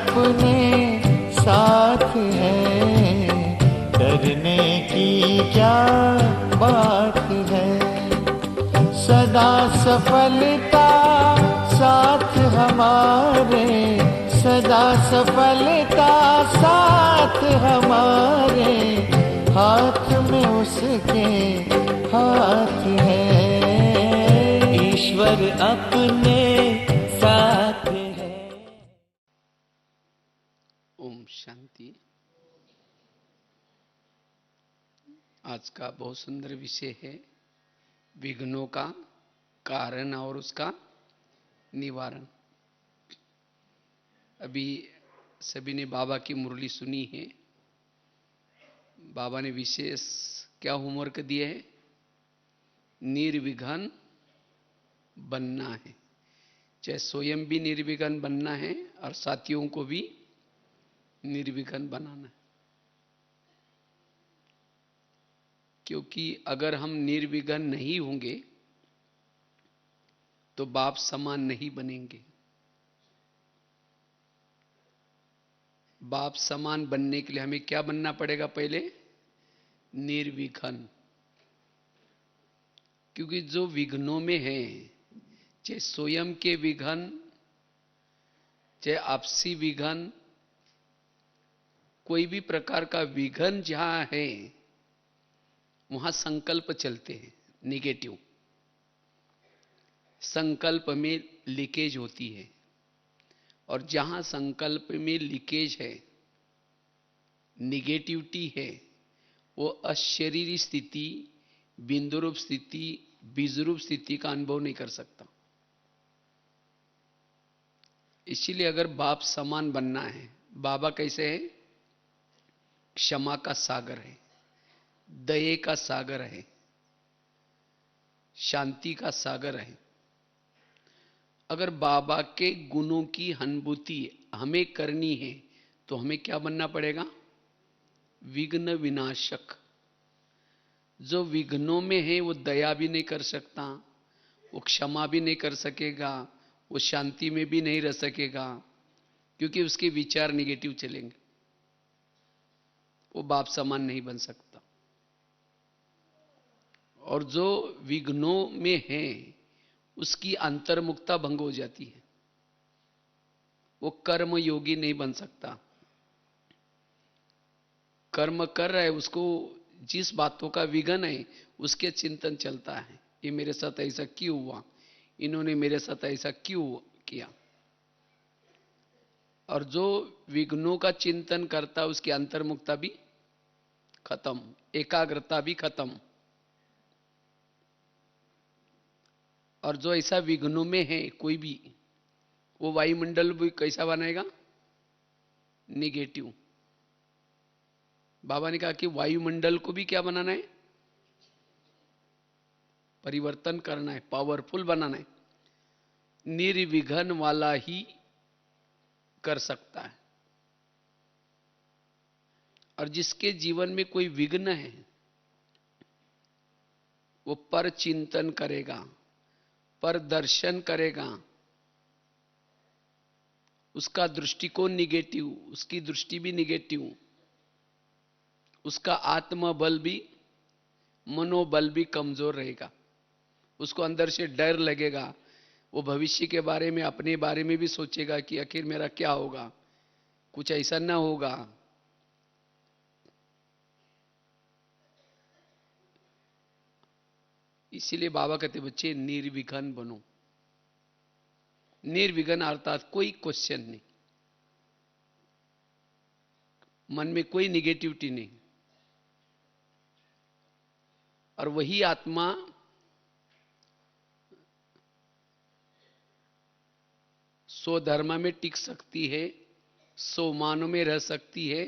अपने साथ है, डरने की क्या बात है। सदा सफलता साथ हमारे, सदा सफलता साथ हमारे, हाथ में उसके हाथ है, ईश्वर अपने साथ है। ओम शांति। आज का बहुत सुंदर विषय है विघ्नों का कारण और उसका निवारण। अभी सभी ने बाबा की मुरली सुनी है। बाबा ने विशेष क्या होमवर्क दिए है? निर्विघ्न बनना है, चाहे स्वयं भी निर्विघ्न बनना है और साथियों को भी निर्विघ्न बनाना है। क्योंकि अगर हम निर्विघ्न नहीं होंगे तो बाप समान नहीं बनेंगे। बाप समान बनने के लिए हमें क्या बनना पड़ेगा? पहले निर्विघ्न। क्योंकि जो विघ्नों में है, चाहे स्वयं के विघ्न, चाहे आपसी विघ्न, कोई भी प्रकार का विघ्न जहां है वहां संकल्प चलते हैं निगेटिव। संकल्प में लीकेज होती है, और जहां संकल्प में लीकेज है, निगेटिविटी है, वो अशरीरी स्थिति, बिंदुरूप स्थिति, बीजरूप स्थिति का अनुभव नहीं कर सकता। इसीलिए अगर बाप समान बनना है, बाबा कैसे है? क्षमा का सागर है, दये का सागर है, शांति का सागर है। अगर बाबा के गुणों की अनुभूति हमें करनी है तो हमें क्या बनना पड़ेगा? विघ्न विनाशक। जो विघ्नों में है वो दया भी नहीं कर सकता, वो क्षमा भी नहीं कर सकेगा, वो शांति में भी नहीं रह सकेगा, क्योंकि उसके विचार निगेटिव चलेंगे। वो बाप समान नहीं बन सकता। और जो विघ्नों में है उसकी अंतर्मुखता भंग हो जाती है, वो कर्म योगी नहीं बन सकता। कर्म कर रहा है, उसको जिस बातों का विघ्न है उसके चिंतन चलता है। ये मेरे साथ ऐसा क्यों हुआ, इन्होंने मेरे साथ ऐसा क्यों किया। और जो विघ्नों का चिंतन करता उसकी अंतर्मुखता भी खत्म, एकाग्रता भी खत्म। और जो ऐसा विघ्नों में है कोई भी, वो वायुमंडल भी कैसा बनाएगा? निगेटिव। बाबा ने कहा कि वायुमंडल को भी क्या बनाना है? परिवर्तन करना है, पावरफुल बनाना है। निर्विघ्न वाला ही कर सकता है। और जिसके जीवन में कोई विघ्न है वो पर चिंतन करेगा, पर दर्शन करेगा। उसका दृष्टिकोण निगेटिव, उसकी दृष्टि भी निगेटिव, उसका आत्मबल भी, मनोबल भी कमजोर रहेगा। उसको अंदर से डर लगेगा। वो भविष्य के बारे में, अपने बारे में भी सोचेगा कि आखिर मेरा क्या होगा, कुछ ऐसा ना होगा। इसीलिए बाबा कहते बच्चे निर्विघ्न बनो। निर्विघ्न अर्थात कोई क्वेश्चन नहीं, मन में कोई निगेटिविटी नहीं। और वही आत्मा स्वधर्म में टिक सकती है, स्वमानों में रह सकती है।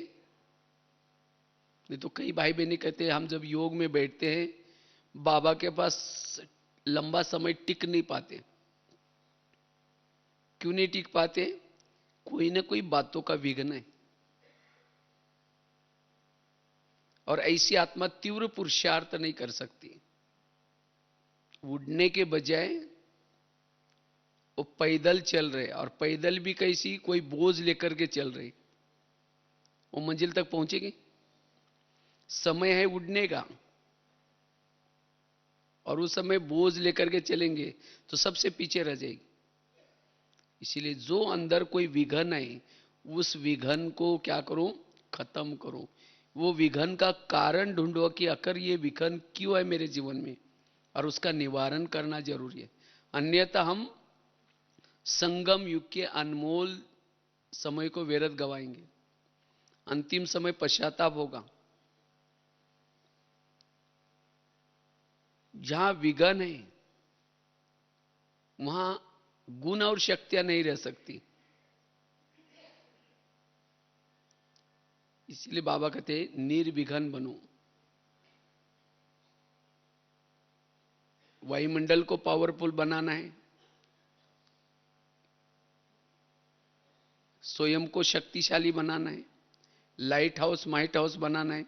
नहीं तो कई भाई बहनें कहते हैं हम जब योग में बैठते हैं बाबा के पास लंबा समय टिक नहीं पाते। क्यों नहीं टिक पाते? कोई ना कोई बातों का विघ्न है। और ऐसी आत्मा तीव्र पुरुषार्थ नहीं कर सकती। उड़ने के बजाय वो पैदल चल रहे, और पैदल भी कैसी, कोई बोझ लेकर के चल रहे, वो मंजिल तक पहुंचेगी? समय है उड़ने का, और उस समय बोझ लेकर के चलेंगे तो सबसे पीछे रह जाएगी। इसीलिए जो अंदर कोई विघन है, उस विघन को क्या करो, खत्म करो। वो विघन का कारण ढूंढो कि आखिर ये विघन क्यों है मेरे जीवन में, और उसका निवारण करना जरूरी है। अन्यथा हम संगम युग के अनमोल समय को व्यर्थ गवाएंगे, अंतिम समय पश्चाताप होगा। जहां विघन है वहां गुण और शक्तियां नहीं रह सकती। इसलिए बाबा कहते हैं निर्विघन बनो। वायुमंडल को पावरफुल बनाना है, स्वयं को शक्तिशाली बनाना है, लाइट हाउस माइट हाउस बनाना है,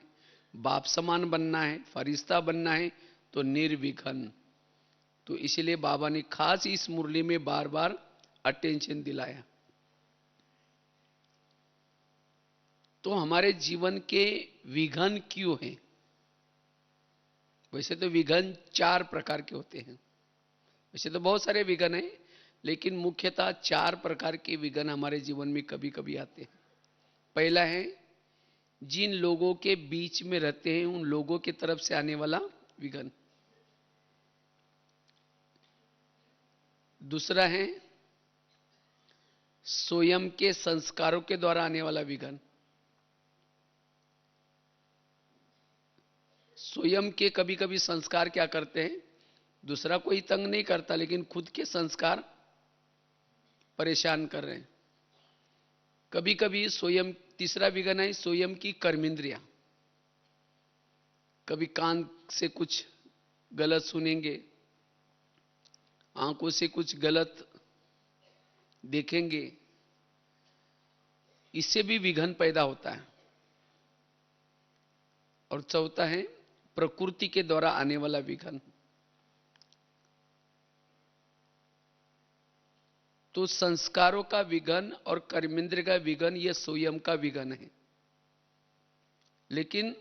बाप समान बनना है, फरिश्ता बनना है, तो निर्विघन। तो इसलिए बाबा ने खास इस मुरली में बार बार अटेंशन दिलाया। तो हमारे जीवन के विघन क्यों हैं? वैसे तो विघन 4 प्रकार के होते हैं। वैसे तो बहुत सारे विघन हैं, लेकिन मुख्यतः 4 प्रकार के विघन हमारे जीवन में कभी कभी आते हैं। पहला है जिन लोगों के बीच में रहते हैं उन लोगों की तरफ से आने वाला विघन। दूसरा है स्वयं के संस्कारों के द्वारा आने वाला विघन। स्वयं के कभी कभी संस्कार क्या करते हैं, दूसरा कोई तंग नहीं करता, लेकिन खुद के संस्कार परेशान कर रहे हैं। कभी कभी स्वयं, तीसरा विघन है स्वयं की कर्मेंद्रियां। कभी कान से कुछ गलत सुनेंगे, आंखों से कुछ गलत देखेंगे, इससे भी विघन पैदा होता है। और चौथा है प्रकृति के द्वारा आने वाला विघन। तो संस्कारों का विघन और कर्मेंद्र का विघन यह स्वयं का विघन है। लेकिन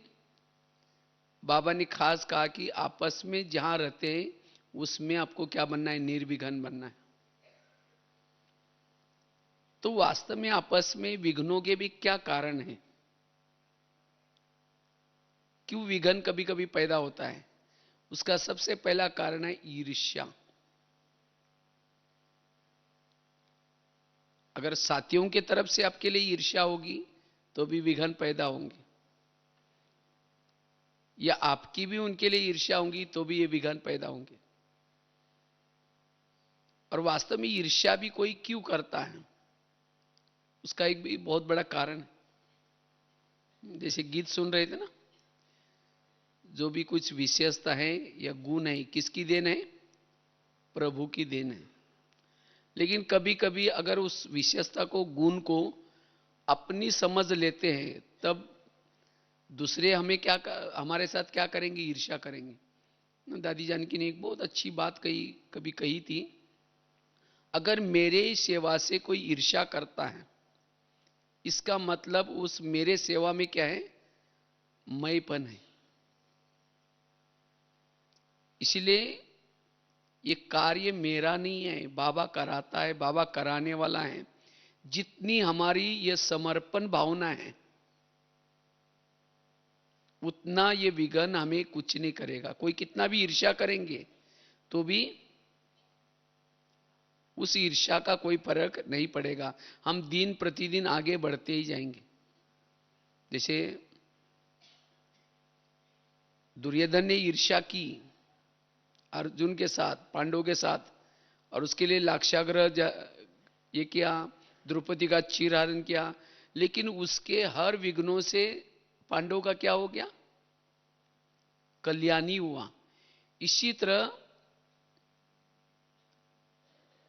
बाबा ने खास कहा कि आपस में जहां रहते हैं उसमें आपको क्या बनना है, निर्विघन बनना है। तो वास्तव में आपस में विघ्नों के भी क्या कारण है, क्यों विघन कभी कभी पैदा होता है? उसका सबसे पहला कारण है ईर्ष्या। अगर साथियों की तरफ से आपके लिए ईर्ष्या होगी तो भी विघन पैदा होंगे, या आपकी भी उनके लिए ईर्ष्या होगी तो भी ये विघन पैदा होंगे। और वास्तव में ईर्ष्या भी कोई क्यों करता है, उसका एक भी बहुत बड़ा कारण है। जैसे गीत सुन रहे थे ना, जो भी कुछ विशेषता है या गुण है किसकी देन है, प्रभु की देन है। लेकिन कभी कभी अगर उस विशेषता को, गुण को अपनी समझ लेते हैं, तब दूसरे हमें क्या, हमारे साथ क्या करेंगे, ईर्ष्या करेंगे। दादी जानकी ने एक बहुत अच्छी बात कभी कही थी, अगर मेरे सेवा से कोई ईर्ष्या करता है, इसका मतलब उस मेरे सेवा में क्या है, मैंपन है। इसलिए ये कार्य मेरा नहीं है, बाबा कराता है, बाबा कराने वाला है। जितनी हमारी ये समर्पण भावना है उतना ये विघन हमें कुछ नहीं करेगा। कोई कितना भी ईर्ष्या करेंगे तो भी उस ईर्ष्या का कोई फर्क नहीं पड़ेगा, हम दिन प्रतिदिन आगे बढ़ते ही जाएंगे। जैसे दुर्योधन ने ईर्ष्या की अर्जुन के साथ, पांडवों के साथ, और उसके लिए लाक्षागृह ये किया, द्रौपदी का चीरहरण किया, लेकिन उसके हर विघ्नों से पांडवों का क्या हो गया, कल्याणी हुआ। इसी तरह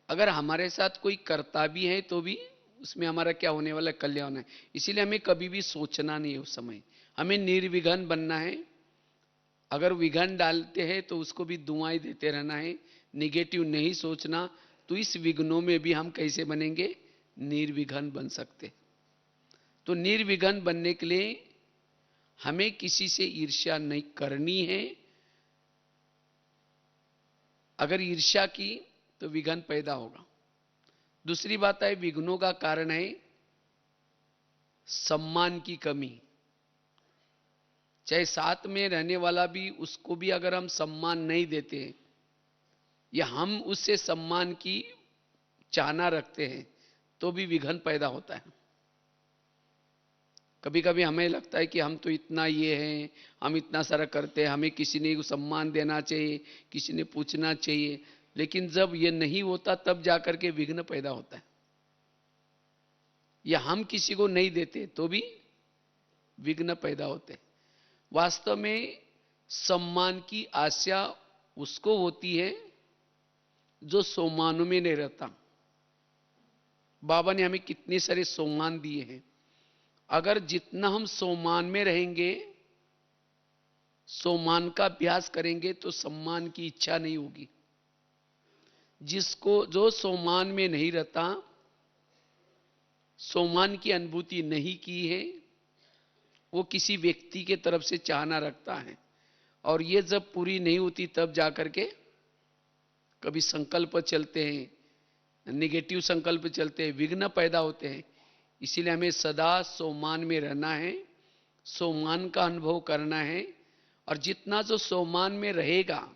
अगर हमारे साथ कोई करता भी है तो भी उसमें हमारा क्या होने वाला है, कल्याण है। इसीलिए हमें कभी भी सोचना नहीं है, उस समय हमें निर्विघन बनना है। अगर विघन डालते हैं तो उसको भी दुआएं देते रहना है, निगेटिव नहीं सोचना, तो इस विघ्नों में भी हम कैसे बनेंगे? निर्विघ्न बन सकते। तो निर्विघ्न बनने के लिए हमें किसी से ईर्ष्या नहीं करनी है। अगर ईर्ष्या की तो विघ्न पैदा होगा। दूसरी बात है, विघ्नों का कारण है सम्मान की कमी। चाहे साथ में रहने वाला भी, उसको भी अगर हम सम्मान नहीं देते या हम उससे सम्मान की चाहना रखते हैं तो भी विघ्न पैदा होता है। कभी कभी हमें लगता है कि हम तो इतना ये हैं, हम इतना सारा करते हैं, हमें किसी ने सम्मान देना चाहिए, किसी ने पूछना चाहिए, लेकिन जब ये नहीं होता तब जाकर के विघ्न पैदा होता है। या हम किसी को नहीं देते तो भी विघ्न पैदा होते हैं। वास्तव में सम्मान की आशा उसको होती है जो सम्मानों में नहीं रहता। बाबा ने हमें कितने सारे सम्मान दिए हैं। अगर जितना हम सम्मान में रहेंगे, सम्मान का अभ्यास करेंगे, तो सम्मान की इच्छा नहीं होगी। जिसको जो सम्मान में नहीं रहता, सम्मान की अनुभूति नहीं की है, वो किसी व्यक्ति के तरफ से चाहना रखता है, और ये जब पूरी नहीं होती तब जाकर के कभी संकल्प चलते हैं, नेगेटिव संकल्प चलते हैं, विघ्न पैदा होते हैं। इसीलिए हमें सदा सम्मान में रहना है, सम्मान का अनुभव करना है, और जितना जो सम्मान में रहेगा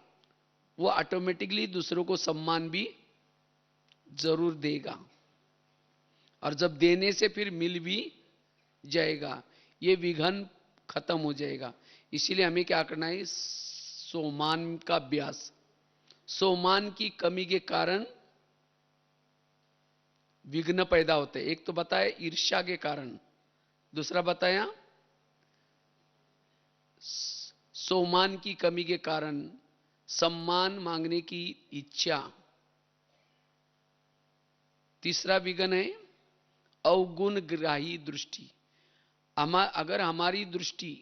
वो ऑटोमेटिकली दूसरों को सम्मान भी जरूर देगा, और जब देने से फिर मिल भी जाएगा, ये विघ्न खत्म हो जाएगा। इसीलिए हमें क्या करना है? सम्मान का अभ्यास। सम्मान की कमी के कारण विघ्न पैदा होते हैं। एक तो बताया ईर्ष्या के कारण, दूसरा बताया सम्मान की कमी के कारण सम्मान मांगने की इच्छा, तीसरा विघ्न है अवगुण ग्राही दृष्टि। अगर हमारी दृष्टि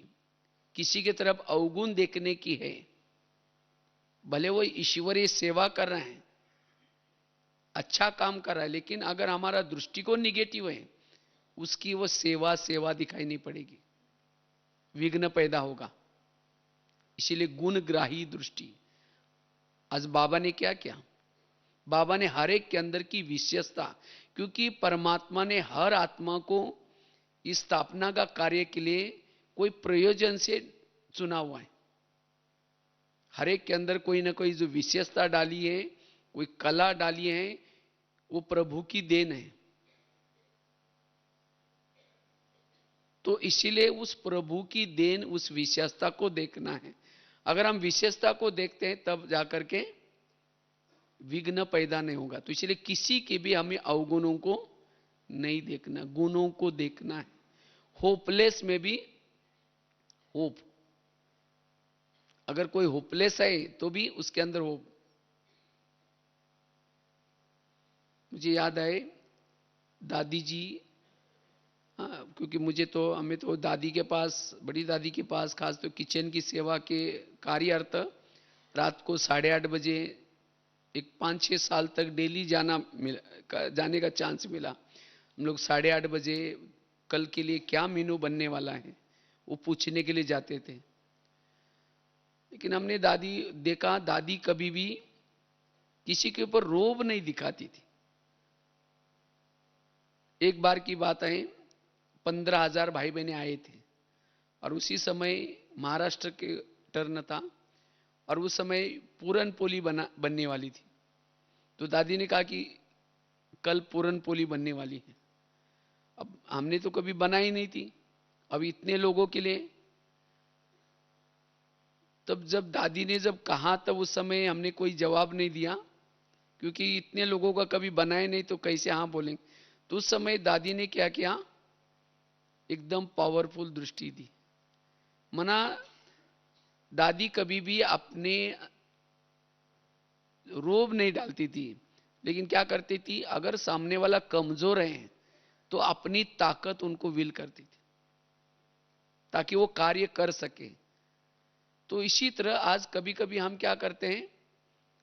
किसी की तरफ अवगुण देखने की है, भले वो ईश्वरीय सेवा कर रहे हैं, अच्छा काम कर रहा है, लेकिन अगर हमारा दृष्टिकोण निगेटिव है, उसकी वो सेवा दिखाई नहीं पड़ेगी, विघ्न पैदा होगा। इसीलिए गुणग्राही दृष्टि। आज बाबा ने क्या किया? बाबा ने हर एक के अंदर की विशेषता, क्योंकि परमात्मा ने हर आत्मा को इस स्थापना का कार्य के लिए कोई प्रयोजन से चुना हुआ है। हर एक के अंदर कोई ना कोई जो विशेषता डाली है, कोई कला डाली है, वो प्रभु की देन है। तो इसीलिए उस प्रभु की देन, उस विशेषता को देखना है। अगर हम विशेषता को देखते हैं तब जाकर के विघ्न पैदा नहीं होगा। तो इसलिए किसी के भी हमें अवगुणों को नहीं देखना, गुणों को देखना है। होपलेस में भी होप। अगर कोई होपलेस है तो भी उसके अंदर होप। मुझे याद आए दादी जी, क्योंकि हमें तो दादी के पास, बड़ी दादी के पास खास तो किचन की सेवा के कार्यार्थ रात को 8:30 बजे एक 5-6 साल तक डेली जाने का चांस मिला। हम लोग 8:30 बजे कल के लिए क्या मेनू बनने वाला है वो पूछने के लिए जाते थे। लेकिन हमने देखा दादी कभी भी किसी के ऊपर रोब नहीं दिखाती थी। एक बार की बात है, 15,000 भाई बहनें आए थे, और उसी समय महाराष्ट्र के टर्न था, और उस समय पूरन पोली बनने वाली थी। तो दादी ने कहा कि कल पूरन पोली बनने वाली है। अब हमने तो कभी बनाई नहीं थी, अब इतने लोगों के लिए। तब जब दादी ने जब कहा, तब उस समय हमने कोई जवाब नहीं दिया, क्योंकि इतने लोगों का कभी बनाए नहीं तो कैसे हाँ बोलेंगे। तो उस समय दादी ने क्या किया, एकदम पावरफुल दृष्टि दी। मना दादी कभी भी अपने रोब नहीं डालती थी, लेकिन क्या करती थी, अगर सामने वाला कमजोर है तो अपनी ताकत उनको विल करती थी ताकि वो कार्य कर सके। तो इसी तरह आज कभी कभी हम क्या करते हैं,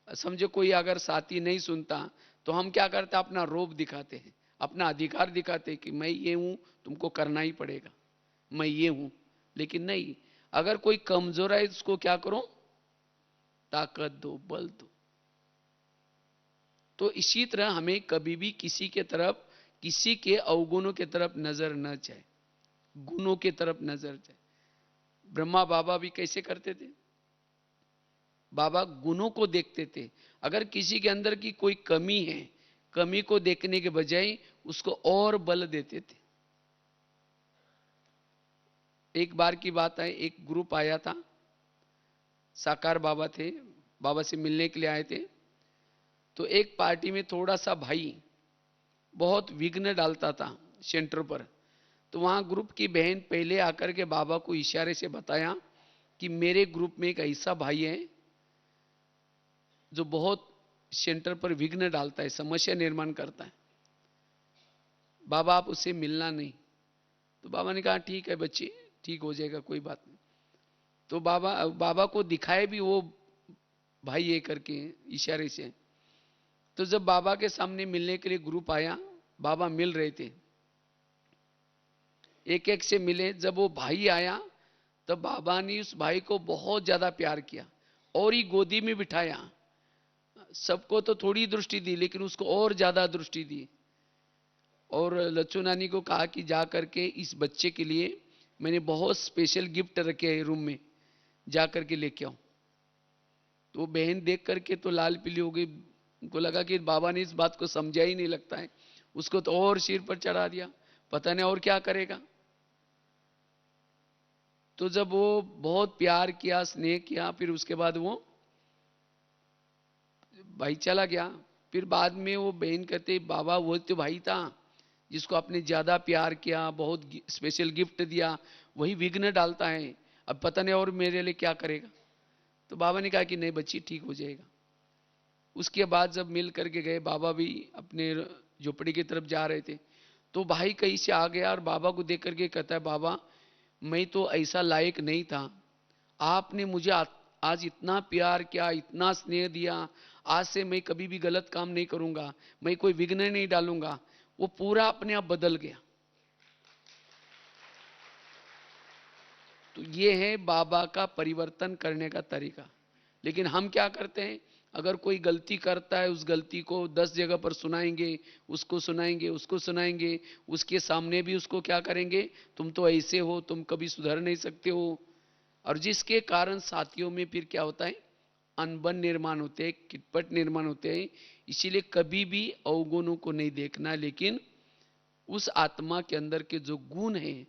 समझो कोई अगर साथी नहीं सुनता तो हम क्या करते हैं, अपना रोब दिखाते हैं, अपना अधिकार दिखाते हैं कि मैं ये हूं, तुमको करना ही पड़ेगा, मैं ये हूं। लेकिन नहीं, अगर कोई कमजोर है उसको क्या करो, ताकत दो, बल दो। तो इसी तरह हमें कभी भी किसी के तरफ, किसी के अवगुणों के तरफ नजर न जाए, गुणों के तरफ नजर जाए। ब्रह्मा बाबा भी कैसे करते थे, बाबा गुणों को देखते थे। अगर किसी के अंदर की कोई कमी है, कमी को देखने के बजाय उसको और बल देते थे। एक बार की बात है, एक ग्रुप आया था, साकार बाबा थे, बाबा से मिलने के लिए आए थे। तो एक पार्टी में थोड़ा सा भाई बहुत विघ्न डालता था सेंटर पर। तो वहां ग्रुप की बहन पहले आकर के बाबा को इशारे से बताया कि मेरे ग्रुप में एक ऐसा भाई है जो बहुत सेंटर पर विघ्न डालता है, समस्या निर्माण करता है, बाबा आप उससे मिलना नहीं। तो बाबा ने कहा ठीक है बच्चे, ठीक हो जाएगा, कोई बात नहीं। तो बाबा को दिखाए भी वो भाई ये करके इशारे से। तो जब बाबा के सामने मिलने के लिए ग्रुप आया, बाबा मिल रहे थे, एक एक से मिले। जब वो भाई आया तब बाबा ने उस भाई को बहुत ज्यादा प्यार किया और ही गोदी में बिठाया। सबको तो थोड़ी दृष्टि दी, लेकिन उसको और ज्यादा दृष्टि दी। और लच्चू नानी को कहा कि जा करके इस बच्चे के लिए मैंने बहुत स्पेशल गिफ्ट रखे हैं रूम में, जा करके लेके आओ। तो बहन देख करके तो लाल पीली हो गई, उनको लगा कि बाबा ने इस बात को समझा ही नहीं लगता है, उसको तो और सिर पर चढ़ा दिया, पता नहीं और क्या करेगा। तो जब वो बहुत प्यार किया, स्नेह किया, फिर उसके बाद वो भाई चला गया। फिर बाद में वो बहन कहते बाबा वो तो भाई था जिसको आपने ज्यादा प्यार किया, बहुत स्पेशल गिफ्ट दिया, वही विघ्न डालता है, अब पता नहीं और मेरे लिए क्या करेगा। तो बाबा ने कहा कि नहीं बच्ची ठीक हो जाएगा। उसके बाद जब मिल करके गए, बाबा भी अपने झोपड़ी की तरफ जा रहे थे, तो भाई कहीं से आ गया और बाबा को देख करके कहता है बाबा मैं तो ऐसा लायक नहीं था, आपने मुझे आज इतना प्यार किया, इतना स्नेह दिया, आज से मैं कभी भी गलत काम नहीं करूंगा, मैं कोई विघ्न नहीं डालूंगा। वो पूरा अपने आप बदल गया। तो ये है बाबा का परिवर्तन करने का तरीका। लेकिन हम क्या करते हैं, अगर कोई गलती करता है उस गलती को 10 जगह पर सुनाएंगे, उसको सुनाएंगे, उसको सुनाएंगे, उसके सामने भी उसको क्या करेंगे, तुम तो ऐसे हो, तुम कभी सुधर नहीं सकते हो। और जिसके कारण साथियों में फिर क्या होता है, अनबन निर्माण होते हैं, किटपट निर्माण होते हैं। इसीलिए कभी भी अवगुणों को नहीं देखना, लेकिन उस आत्मा के अंदर के जो गुण है,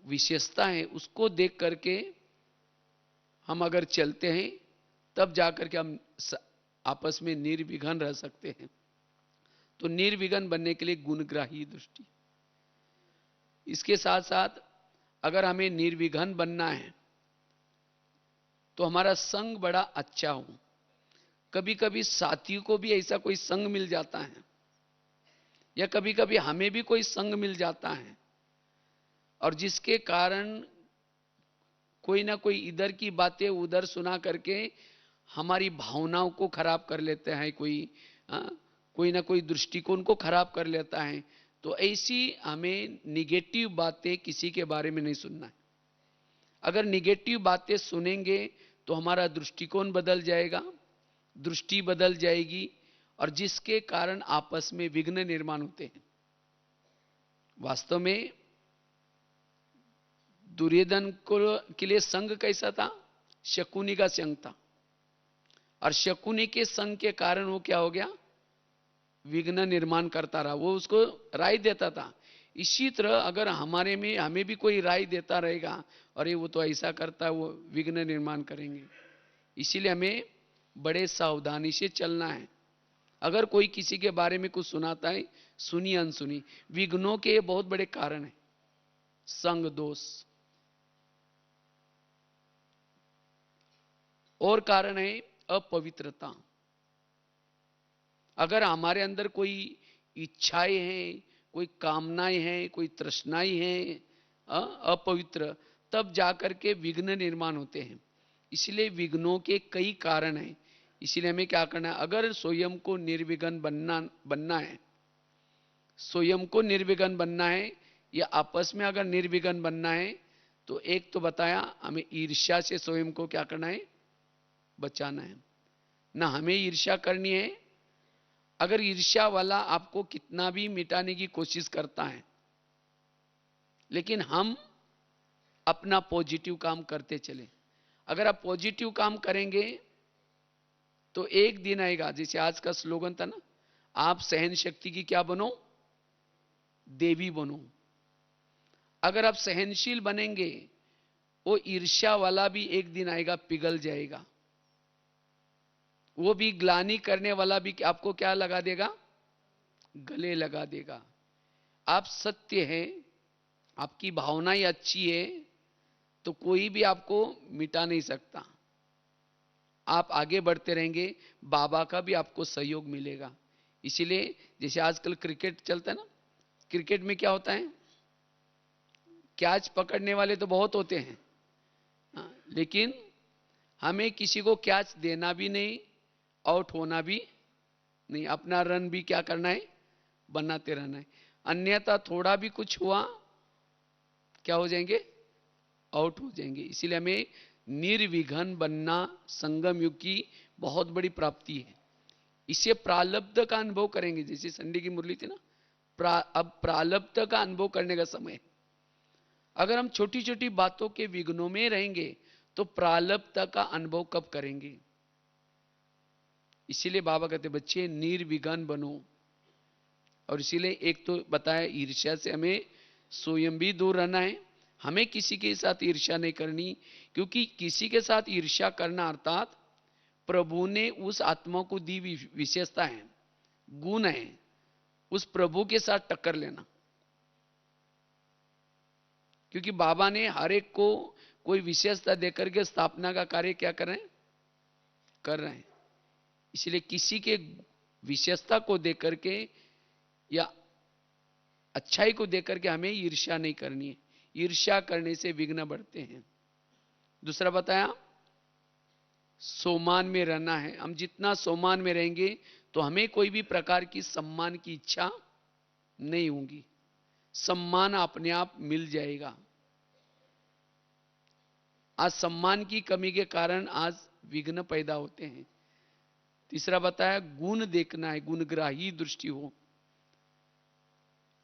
विशेषता है, उसको देख करके हम अगर चलते हैं तब जाकर के हम आपस में निर्विघ्न रह सकते हैं। तो निर्विघ्न बनने के लिए गुणग्राही दृष्टि। इसके साथ साथ अगर हमें निर्विघ्न बनना है तो हमारा संग बड़ा अच्छा हो। कभी कभी साथियों को भी ऐसा कोई संग मिल जाता है, या कभी कभी हमें भी कोई संग मिल जाता है, और जिसके कारण कोई ना कोई इधर की बातें उधर सुना करके हमारी भावनाओं को खराब कर लेते हैं, कोई ना कोई दृष्टिकोण को खराब कर लेता है। तो ऐसी हमें निगेटिव बातें किसी के बारे में नहीं सुनना है। अगर निगेटिव बातें सुनेंगे तो हमारा दृष्टिकोण बदल जाएगा, दृष्टि बदल जाएगी, और जिसके कारण आपस में विघ्न निर्माण होते हैं। वास्तव में दुर्योधन को के लिए संग कैसा था, शकुनी का संग था, और शकुनी के संग के कारण वो क्या हो गया, विघ्न निर्माण करता रहा, वो उसको राय देता था। इसी तरह अगर हमारे में हमें भी कोई राय देता रहेगा, अरे वो तो ऐसा करता है, वो विघ्न निर्माण करेंगे। इसीलिए हमें बड़े सावधानी से चलना है। अगर कोई किसी के बारे में कुछ सुनाता है, सुनी अनसुनी, विघ्नों के बहुत बड़े कारण है संग दोष, और कारण है अपवित्रता। अगर हमारे अंदर कोई इच्छाएं हैं, कोई कामनाएं हैं, कोई तृष्णाएं हैं अपवित्र, तब जाकर के विघ्न निर्माण होते हैं। इसलिए विघ्नों के कई कारण हैं। इसीलिए हमें क्या करना है, अगर स्वयं को निर्विघ्न बनना है, स्वयं को निर्विघ्न बनना है या आपस में अगर निर्विघ्न बनना है, तो एक तो बताया हमें ईर्ष्या से स्वयं को क्या करना है, बचाना है। ना हमें ईर्ष्या करनी है। अगर ईर्ष्या वाला आपको कितना भी मिटाने की कोशिश करता है, लेकिन हम अपना पॉजिटिव काम करते चले। अगर आप पॉजिटिव काम करेंगे तो एक दिन आएगा, जैसे आज का स्लोगन था ना, आप सहन शक्ति की क्या बनो, देवी बनो। अगर आप सहनशील बनेंगे, वो ईर्ष्या वाला भी एक दिन आएगा, पिघल जाएगा। वो भी ग्लानि करने वाला भी आपको क्या लगा देगा, गले लगा देगा। आप सत्य हैं, आपकी भावनाएं अच्छी है, तो कोई भी आपको मिटा नहीं सकता। आप आगे बढ़ते रहेंगे, बाबा का भी आपको सहयोग मिलेगा। इसीलिए जैसे आजकल क्रिकेट चलता है ना, क्रिकेट में क्या होता है, कैच पकड़ने वाले तो बहुत होते हैं, लेकिन हमें किसी को कैच देना भी नहीं, आउट होना भी नहीं, अपना रन भी क्या करना है, बनाते रहना है। अन्यथा थोड़ा भी कुछ हुआ, क्या हो जाएंगे, आउट हो जाएंगे। इसीलिए हमें निर्विघ्न बनना संगम युग की बहुत बड़ी प्राप्ति है। इससे प्रारब्ध का अनुभव करेंगे। जैसे संडे की मुरली थी ना, अब प्रारब्ध का अनुभव करने का समय है। अगर हम छोटी छोटी बातों के विघ्नों में रहेंगे तो प्रारब्ध का अनुभव कब करेंगे। इसीलिए बाबा कहते बच्चे निर्विघ्न बनो। और इसीलिए एक तो बताया, ईर्ष्या से हमें स्वयं भी दूर रहना है। हमें किसी के साथ ईर्ष्या नहीं करनी, क्योंकि किसी के साथ ईर्ष्या करना अर्थात प्रभु ने उस आत्मा को दी विशेषता है, गुण है, उस प्रभु के साथ टक्कर लेना। क्योंकि बाबा ने हर एक को कोई विशेषता देकर के स्थापना का कार्य क्या कर रहे हैं। इसलिए किसी के विशेषता को देकर के या अच्छाई को देकर के हमें ईर्ष्या नहीं करनी है। ईर्ष्या करने से विघ्न बढ़ते हैं। दूसरा बताया, सोमान में रहना है। हम जितना सोमान में रहेंगे तो हमें कोई भी प्रकार की सम्मान की इच्छा नहीं होगी, सम्मान अपने आप मिल जाएगा। आज सम्मान की कमी के कारण आज विघ्न पैदा होते हैं। तीसरा बताया, गुण देखना है, गुणग्राही दृष्टि हो।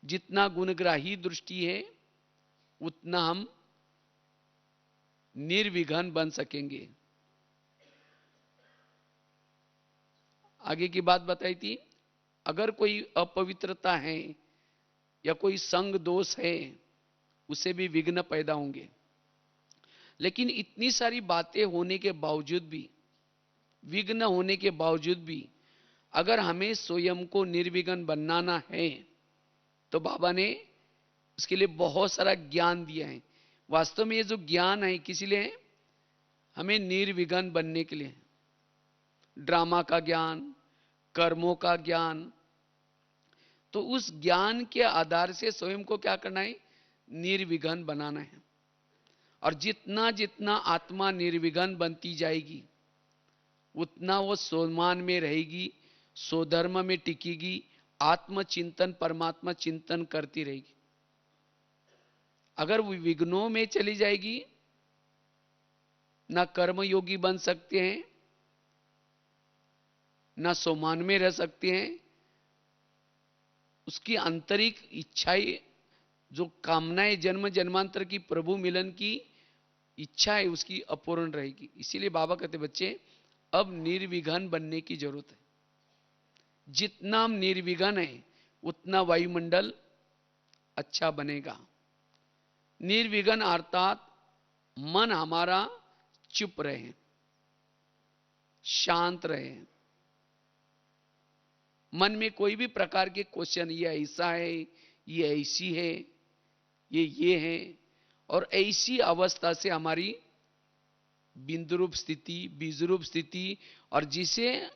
जितना गुणग्राही दृष्टि है उतना हम निर्विघ्न बन सकेंगे। आगे की बात बताई थी, अगर कोई अपवित्रता है या कोई संग दोष है, उसे भी विघ्न पैदा होंगे। लेकिन इतनी सारी बातें होने के बावजूद भी, विघ्न होने के बावजूद भी, अगर हमें स्वयं को निर्विघ्न बनाना है तो बाबा ने उसके लिए बहुत सारा ज्ञान दिया है। वास्तव में ये जो ज्ञान है किसी लिए है, हमें निर्विघ्न बनने के लिए। ड्रामा का ज्ञान, कर्मों का ज्ञान। तो उस ज्ञान के आधार से स्वयं को क्या करना है, निर्विघ्न बनाना है। और जितना जितना आत्मा निर्विघ्न बनती जाएगी उतना वो सोमान में रहेगी, स्वधर्म में टिकेगी, आत्मचिंतन परमात्मा चिंतन करती रहेगी। अगर वो विघ्नों में चली जाएगी, ना कर्मयोगी बन सकते हैं, ना सोमान में रह सकते हैं। उसकी आंतरिक इच्छाएं, जो कामनाएं जन्म जन्मांतर की प्रभु मिलन की इच्छा है, उसकी अपूर्ण रहेगी। इसीलिए बाबा कहते बच्चे अब निर्विघ्न बनने की जरूरत है। जितना हम निर्विघ्न है उतना वायुमंडल अच्छा बनेगा। निर्विघ्न अर्थात मन हमारा चुप रहे, शांत रहे। मन में कोई भी प्रकार के क्वेश्चन, ये ऐसा है, ये ऐसी है, ये है, और ऐसी अवस्था से हमारी बिंदु रूप स्थिति, बीज रूप स्थिति, और जिसे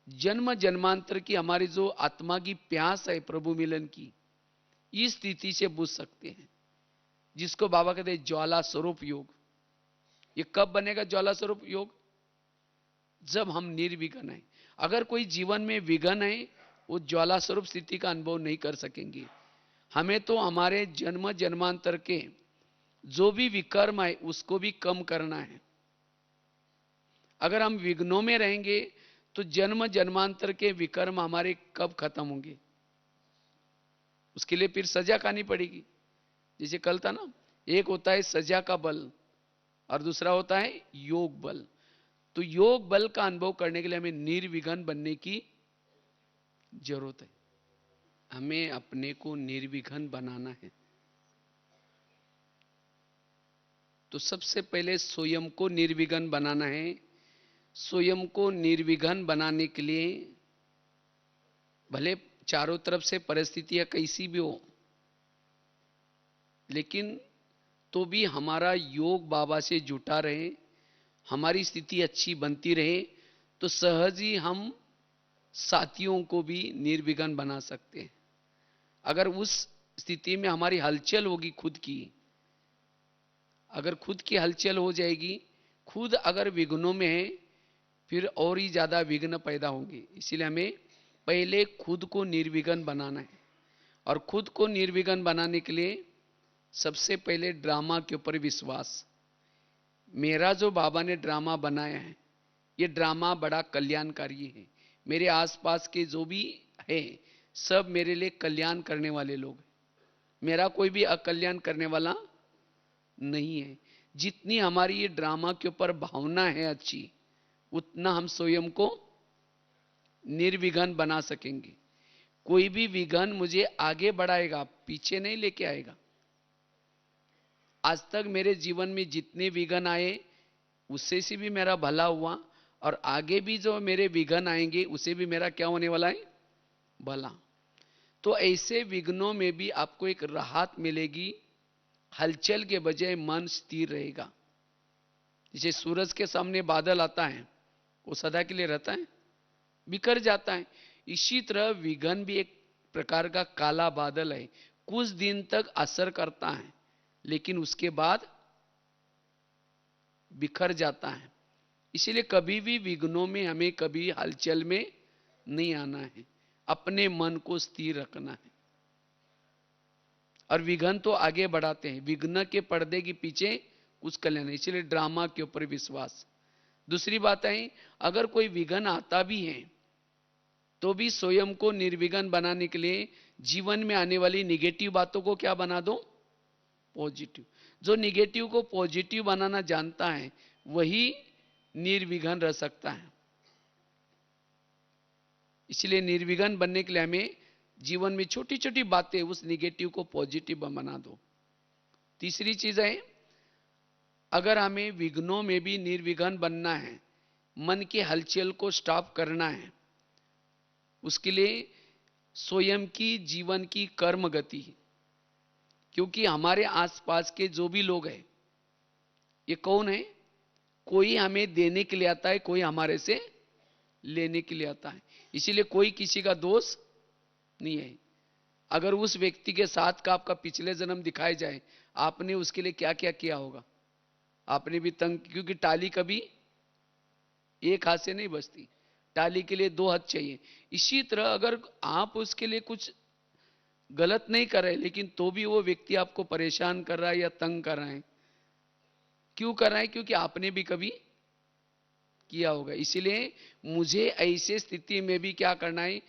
जन्म जन्मांतर की हमारी जो आत्मा की प्यास है प्रभु मिलन की, इस स्थिति से बुझ सकते हैं, जिसको बाबा कहते हैं ज्वाला स्वरूप योग। ये कब बनेगा ज्वाला स्वरूप योग? जब हम निर्विघ्न हैं। अगर कोई जीवन में विघ्न है, वो ज्वाला स्वरूप स्थिति का अनुभव नहीं कर सकेंगे। हमें तो हमारे जन्म जन्मांतर के जो भी विकर्म है उसको भी कम करना है। अगर हम विघ्नों में रहेंगे तो जन्म जन्मांतर के विकर्म हमारे कब खत्म होंगे? उसके लिए फिर सजा खानी पड़ेगी। जैसे कल था ना, एक होता है सजा का बल और दूसरा होता है योग बल। तो योग बल का अनुभव करने के लिए हमें निर्विघ्न बनने की जरूरत है। हमें अपने को निर्विघ्न बनाना है। तो सबसे पहले स्वयं को निर्विघ्न बनाना है। स्वयं को निर्विघ्न बनाने के लिए भले चारों तरफ से परिस्थितियां कैसी भी हो, लेकिन तो भी हमारा योग बाबा से जुटा रहे, हमारी स्थिति अच्छी बनती रहे, तो सहज ही हम साथियों को भी निर्विघ्न बना सकते हैं। अगर उस स्थिति में हमारी हलचल होगी खुद की, अगर खुद की हलचल हो जाएगी, खुद अगर विघ्नों में है, फिर और ही ज्यादा विघ्न पैदा होंगे। इसीलिए हमें पहले खुद को निर्विघ्न बनाना है। और खुद को निर्विघ्न बनाने के लिए सबसे पहले ड्रामा के ऊपर विश्वास। मेरा जो बाबा ने ड्रामा बनाया है, ये ड्रामा बड़ा कल्याणकारी है। मेरे आसपास के जो भी है सब मेरे लिए कल्याण करने वाले लोग हैं। मेरा कोई भी अकल्याण करने वाला नहीं है। जितनी हमारी ये ड्रामा के ऊपर भावना है अच्छी, उतना हम स्वयं को निर्विघ्न बना सकेंगे। कोई भी विघ्न मुझे आगे बढ़ाएगा, पीछे नहीं लेके आएगा। आज तक मेरे जीवन में जितने विघ्न आए उससे से भी मेरा भला हुआ, और आगे भी जो मेरे विघ्न आएंगे उसे भी मेरा क्या होने वाला है? भला। तो ऐसे विघ्नों में भी आपको एक राहत मिलेगी। हलचल के बजाय मन स्थिर रहेगा। जैसे सूरज के सामने बादल आता है, वो सदा के लिए रहता है? बिखर जाता है। इसी तरह विघ्न भी एक प्रकार का काला बादल है, कुछ दिन तक असर करता है लेकिन उसके बाद बिखर जाता है। इसीलिए कभी भी विघ्नों में हमें कभी हलचल में नहीं आना है, अपने मन को स्थिर रखना है। और विघ्न तो आगे बढ़ाते हैं, विघ्न के पर्दे के पीछे कुछ कल्याण है। इसलिए ड्रामा के ऊपर विश्वास। दूसरी बात है, अगर कोई विघ्न आता भी है तो भी स्वयं को निर्विघ्न बनाने के लिए जीवन में आने वाली निगेटिव बातों को क्या बना दो? पॉजिटिव। जो निगेटिव को पॉजिटिव बनाना जानता है वही निर्विघ्न रह सकता है। इसलिए निर्विघ्न बनने के लिए हमें जीवन में छोटी छोटी बातें उस निगेटिव को पॉजिटिव बना दो। तीसरी चीज है, अगर हमें विघ्नों में भी निर्विघ्न बनना है, मन की हलचल को स्टॉप करना है, उसके लिए स्वयं की जीवन की कर्म गति। क्योंकि हमारे आसपास के जो भी लोग हैं, ये कौन है? कोई हमें देने के लिए आता है, कोई हमारे से लेने के लिए आता है। इसीलिए कोई किसी का दोष नहीं है। अगर उस व्यक्ति के साथ का आपका पिछले जन्म दिखाया जाए, आपने उसके लिए क्या क्या किया होगा? आपने भी तंग, क्योंकि टाली कभी एक हाथ से नहीं बजती, टाली के लिए दो हाथ चाहिए। इसी तरह अगर आप उसके लिए कुछ गलत नहीं कर रहे, लेकिन तो भी वो व्यक्ति आपको परेशान कर रहा है या तंग कर रहा है, क्यों कर रहा है? क्योंकि आपने भी कभी किया होगा। इसीलिए मुझे ऐसे स्थिति में भी क्या करना है?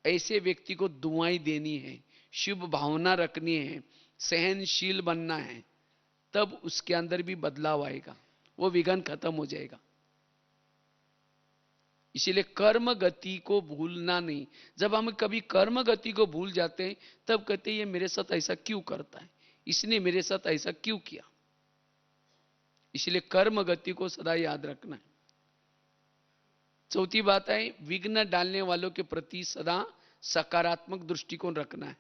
ऐसे व्यक्ति को दुआएं देनी है, शुभ भावना रखनी है, सहनशील बनना है, तब उसके अंदर भी बदलाव आएगा, वो विघ्न खत्म हो जाएगा। इसीलिए कर्म गति को भूलना नहीं। जब हम कभी कर्म गति को भूल जाते हैं तब कहते हैं ये मेरे साथ ऐसा क्यों करता है, इसने मेरे साथ ऐसा क्यों किया। इसलिए कर्म गति को सदा याद रखना है। चौथी बात है, विघ्न डालने वालों के प्रति सदा सकारात्मक दृष्टिकोण रखना है।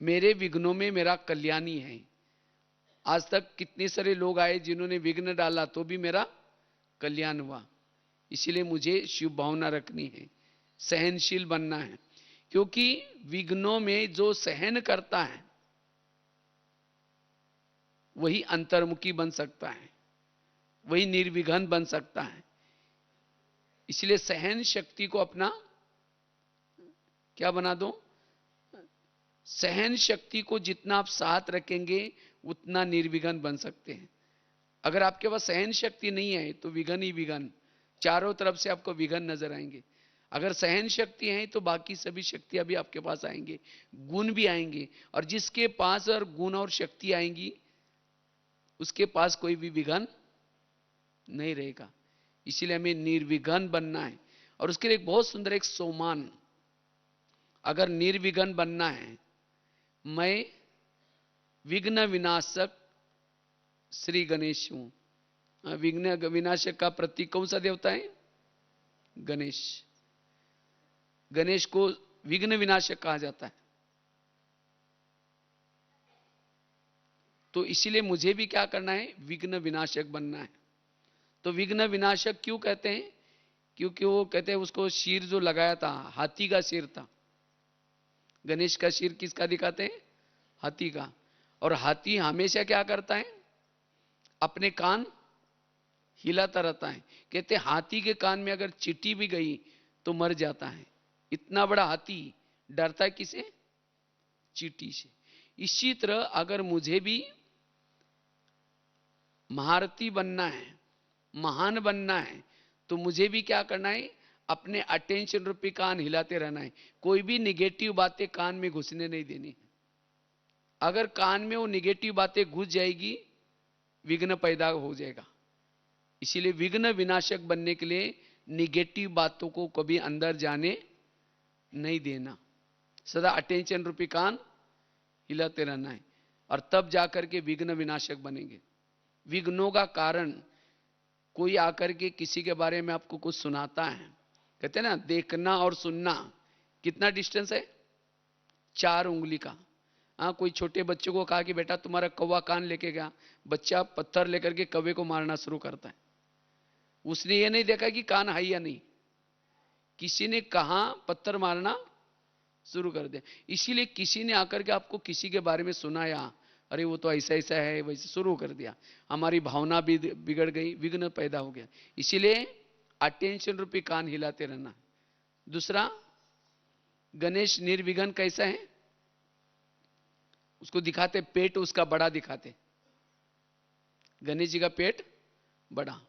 मेरे विघ्नों में मेरा कल्याणी है। आज तक कितने सारे लोग आए जिन्होंने विघ्न डाला तो भी मेरा कल्याण हुआ। इसीलिए मुझे शुभ भावना रखनी है, सहनशील बनना है। क्योंकि विघ्नों में जो सहन करता है वही अंतर्मुखी बन सकता है। वही निर्विघ्न बन सकता है। इसलिए सहन शक्ति को अपना क्या बना दो, सहन शक्ति को जितना आप साथ रखेंगे उतना निर्विघ्न बन सकते हैं। अगर आपके पास सहन शक्ति नहीं है तो विघ्न ही विघ्न, चारों तरफ से आपको विघ्न नजर आएंगे। अगर सहन शक्ति है तो बाकी सभी शक्तियां भी आपके पास आएंगे, गुण भी आएंगे, और जिसके पास और गुण और शक्ति आएंगी उसके पास कोई भी विघ्न नहीं रहेगा। इसीलिए हमें निर्विघ्न बनना है। और उसके लिए एक बहुत सुंदर एक सोमान, अगर निर्विघ्न बनना है, मैं विघ्न विनाशक श्री गणेश हूं। विघ्न विनाशक का प्रतीक कौन सा देवता है? गणेश। गणेश को विघ्न विनाशक कहा जाता है। तो इसीलिए मुझे भी क्या करना है, विघ्न विनाशक बनना है। तो विघ्न विनाशक क्यों कहते हैं? क्योंकि वो कहते हैं उसको शीर जो लगाया था हाथी का शीर था। गणेश का शीर किसका दिखाते हैं? हाथी का। और हाथी हमेशा क्या करता है? अपने कान हिलाता रहता है। कहते हैं हाथी के कान में अगर चींटी भी गई तो मर जाता है। इतना बड़ा हाथी डरता है किसे? चींटी से। इसी तरह अगर मुझे भी महारथी बनना है, महान बनना है, तो मुझे भी क्या करना है? अपने अटेंशन रूपी कान हिलाते रहना है। कोई भी निगेटिव बातें कान में घुसने नहीं देनी। अगर कान में वो निगेटिव बातें घुस जाएगी, विघ्न पैदा हो जाएगा। इसीलिए विघ्न विनाशक बनने के लिए निगेटिव बातों को कभी अंदर जाने नहीं देना। सदा अटेंशन रूपी कान हिलाते रहना है, और तब जाकर के विघ्न विनाशक बनेंगे। विघ्नों का कारण, कोई आकर के किसी के बारे में आपको कुछ सुनाता है, कहते हैं ना देखना और सुनना कितना डिस्टेंस है? 4 उंगली का। हाँ, कोई छोटे बच्चों को कहा कि बेटा तुम्हारा कौवा कान लेके गया, बच्चा पत्थर लेकर के कौवे को मारना शुरू करता है। उसने ये नहीं देखा कि कान है या नहीं, किसी ने कहा पत्थर मारना शुरू कर दिया। इसीलिए किसी ने आकर के आपको किसी के बारे में सुनाया, अरे वो तो ऐसा ऐसा है, वैसे शुरू कर दिया, हमारी भावना भी बिगड़ गई, विघ्न पैदा हो गया। इसीलिए अटेंशन रूपी कान हिलाते रहना। दूसरा, गणेश निर्विघ्न कैसा है? उसको दिखाते पेट उसका बड़ा दिखाते। गणेश जी का पेट बड़ा,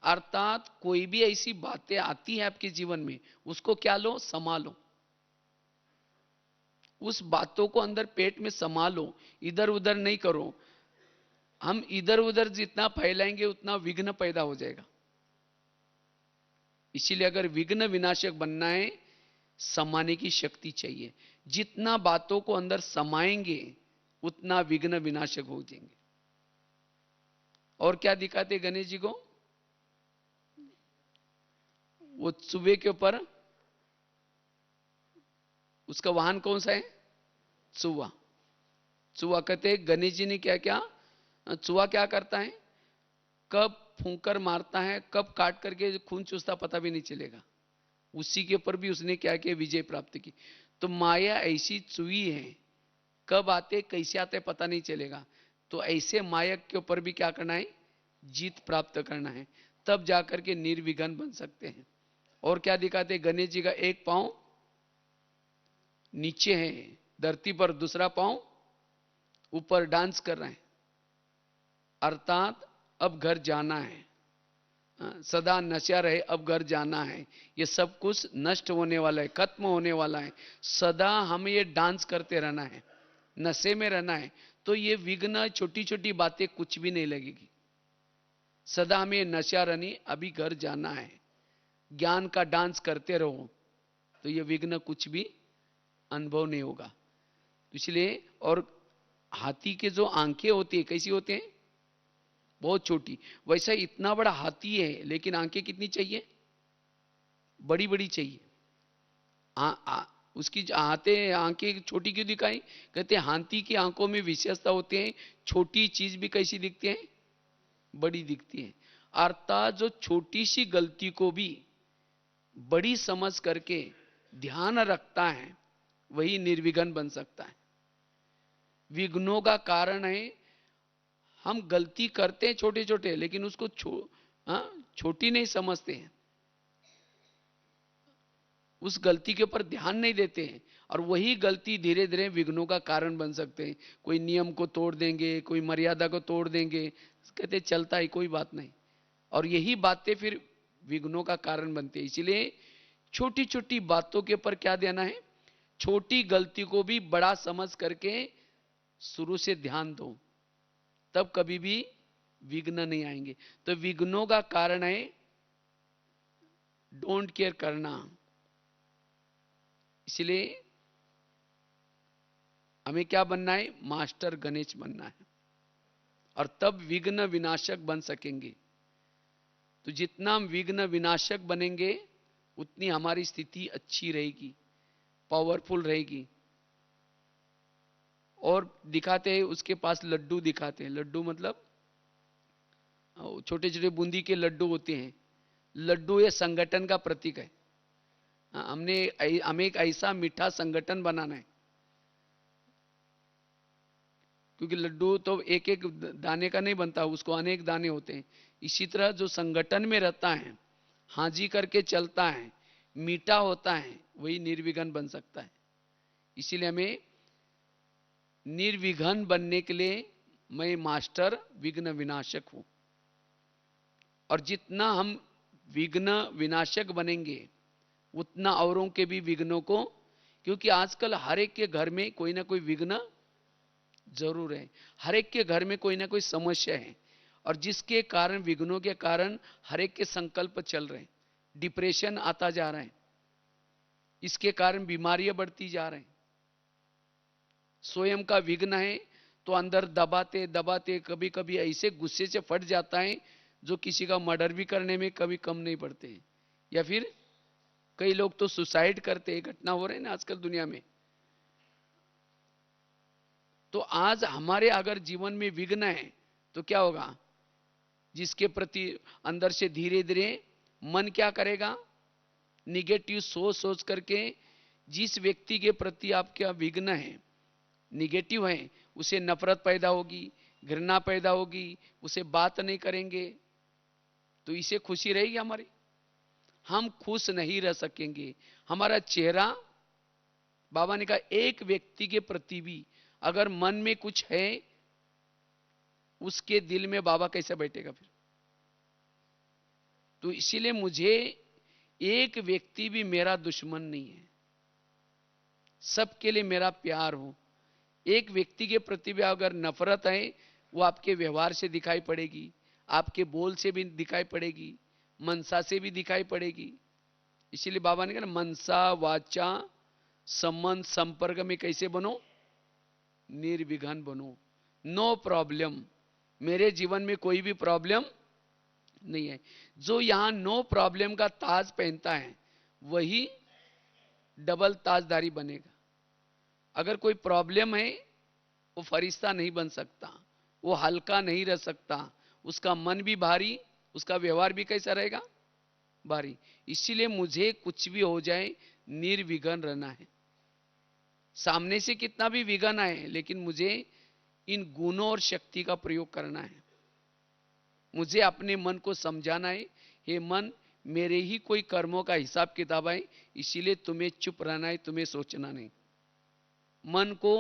अर्थात कोई भी ऐसी बातें आती है आपके जीवन में, उसको क्या लो? संभालो। उस बातों को अंदर पेट में संभालो, इधर उधर नहीं करो। हम इधर उधर जितना फैलाएंगे उतना विघ्न पैदा हो जाएगा। इसीलिए अगर विघ्न विनाशक बनना है, समाने की शक्ति चाहिए। जितना बातों को अंदर समाएंगे उतना विघ्न विनाशक हो जाएंगे। और क्या दिखाते गणेश जी को? वो सुबह के ऊपर, उसका वाहन कौन सा है? चूहा। चूहा कहते गणेश जी ने क्या क्या, चूहा क्या करता है? कब फूंकर मारता है, कब काट करके खून चूसता पता भी नहीं चलेगा। उसी के ऊपर भी उसने क्या किया? विजय प्राप्त की। तो माया ऐसी चूही है, कब आते कैसे आते पता नहीं चलेगा। तो ऐसे मायक के ऊपर भी क्या करना है? जीत प्राप्त करना है, तब जाकर के निर्विघ्न बन सकते हैं। और क्या दिखाते? गणेश जी का एक पांव नीचे है धरती पर, दूसरा पांव ऊपर डांस कर रहे हैं, अर्थात अब घर जाना है। सदा नशा रहे, अब घर जाना है। ये सब कुछ नष्ट होने वाला है, खत्म होने वाला है। सदा हमें ये डांस करते रहना है, नशे में रहना है। तो ये विघ्न, छोटी छोटी बातें कुछ भी नहीं लगेगी। सदा हमें नशा रहनी, अभी घर जाना है, ज्ञान का डांस करते रहो, तो ये विघ्न कुछ भी अनुभव नहीं होगा। इसलिए, और हाथी के जो आंखें होती है कैसी होती हैं? बहुत छोटी। वैसा इतना बड़ा हाथी है लेकिन आंखें कितनी चाहिए? बड़ी बड़ी चाहिए। उसकी आंखें छोटी क्यों दिखाई? कहते हैं हाथी की आंखों में विशेषता होती है, छोटी चीज भी कैसी दिखती है? बड़ी दिखती है। अर्थात जो छोटी सी गलती को भी बड़ी समझ करके ध्यान रखता है वही निर्विघ्न बन सकता है। विघ्नों का कारण है हम गलती करते हैं छोटे छोटे, लेकिन उसको छोटी नहीं समझते हैं, उस गलती के ऊपर ध्यान नहीं देते हैं, और वही गलती धीरे धीरे विघ्नों का कारण बन सकते हैं। कोई नियम को तोड़ देंगे, कोई मर्यादा को तोड़ देंगे, कहते चलता है कोई बात नहीं, और यही बातें फिर विघ्नों का कारण बनती है। इसलिए छोटी छोटी बातों के ऊपर क्या देना है, छोटी गलती को भी बड़ा समझ करके शुरू से ध्यान दो, तब कभी भी विघ्न नहीं आएंगे। तो विघ्नों का कारण है डोंट केयर करना। इसलिए हमें क्या बनना है, मास्टर गणेश बनना है, और तब विघ्न विनाशक बन सकेंगे। तो जितना हम विघ्न विनाशक बनेंगे उतनी हमारी स्थिति अच्छी रहेगी, पावरफुल रहेगी। और दिखाते हैं उसके पास लड्डू दिखाते हैं, लड्डू मतलब छोटे छोटे बूंदी के लड्डू होते हैं। लड्डू ये संगठन का प्रतीक है। हमें एक ऐसा मीठा संगठन बनाना है, क्योंकि लड्डू तो एक एक दाने का नहीं बनता, उसको अनेक दाने होते हैं। इसी तरह जो संगठन में रहता है, हाजी करके चलता है, मीठा होता है, वही निर्विघ्न बन सकता है। इसीलिए हमें निर्विघ्न बनने के लिए मैं मास्टर विघ्न विनाशक हूं। और जितना हम विघ्न विनाशक बनेंगे उतना औरों के भी विघ्नों को, क्योंकि आजकल हर एक के घर में कोई ना कोई विघ्न जरूर है, हर एक के घर में कोई ना कोई समस्या है, और जिसके कारण, विघ्नों के कारण हर एक के संकल्प चल रहे हैं, डिप्रेशन आता जा रहा है, इसके कारण बीमारियां बढ़ती जा रही हैं। स्वयं का विघ्न है तो अंदर दबाते दबाते कभी कभी ऐसे गुस्से से फट जाता है जो किसी का मर्डर भी करने में कभी कम नहीं पड़ते हैं, या फिर कई लोग तो सुसाइड करते हैं, घटना हो रही है ना आजकल दुनिया में। तो आज हमारे अगर जीवन में विघ्न है तो क्या होगा, जिसके प्रति अंदर से धीरे धीरे मन क्या करेगा, निगेटिव सोच सोच करके जिस व्यक्ति के प्रति आपका विघ्न है, निगेटिव है, उसे नफरत पैदा होगी, घृणा पैदा होगी, उसे बात नहीं करेंगे, तो इसे खुशी रहेगी हमारी, हम खुश नहीं रह सकेंगे। हमारा चेहरा, बाबा ने कहा एक व्यक्ति के प्रति भी अगर मन में कुछ है, उसके दिल में बाबा कैसे बैठेगा फिर। तो इसीलिए मुझे एक व्यक्ति भी मेरा दुश्मन नहीं है, सबके लिए मेरा प्यार हो। एक व्यक्ति के प्रति भी अगर नफरत है, वो आपके व्यवहार से दिखाई पड़ेगी, आपके बोल से भी दिखाई पड़ेगी, मनसा से भी दिखाई पड़ेगी। इसीलिए बाबा ने कहा मनसा वाचा संबंध संपर्क में कैसे बनो, निर्विघ्न बनो, नो प्रॉब्लम। मेरे जीवन में कोई भी प्रॉब्लम नहीं है। जो यहां नो प्रॉब्लम का ताज पहनता है वही डबल ताजदारी बनेगा। अगर कोई प्रॉब्लम है, वो फरिश्ता नहीं बन सकता, वो हल्का नहीं रह सकता, उसका मन भी भारी, उसका व्यवहार भी कैसा रहेगा, भारी। इसीलिए मुझे कुछ भी हो जाए निर्विघ्न रहना है। सामने से कितना भी विघ्न आए, लेकिन मुझे इन गुणों और शक्ति का प्रयोग करना है। मुझे अपने मन को समझाना है, हे मन मेरे ही कोई कर्मों का हिसाब किताब है, इसीलिए तुम्हें चुप रहना है, तुम्हें सोचना नहीं। मन को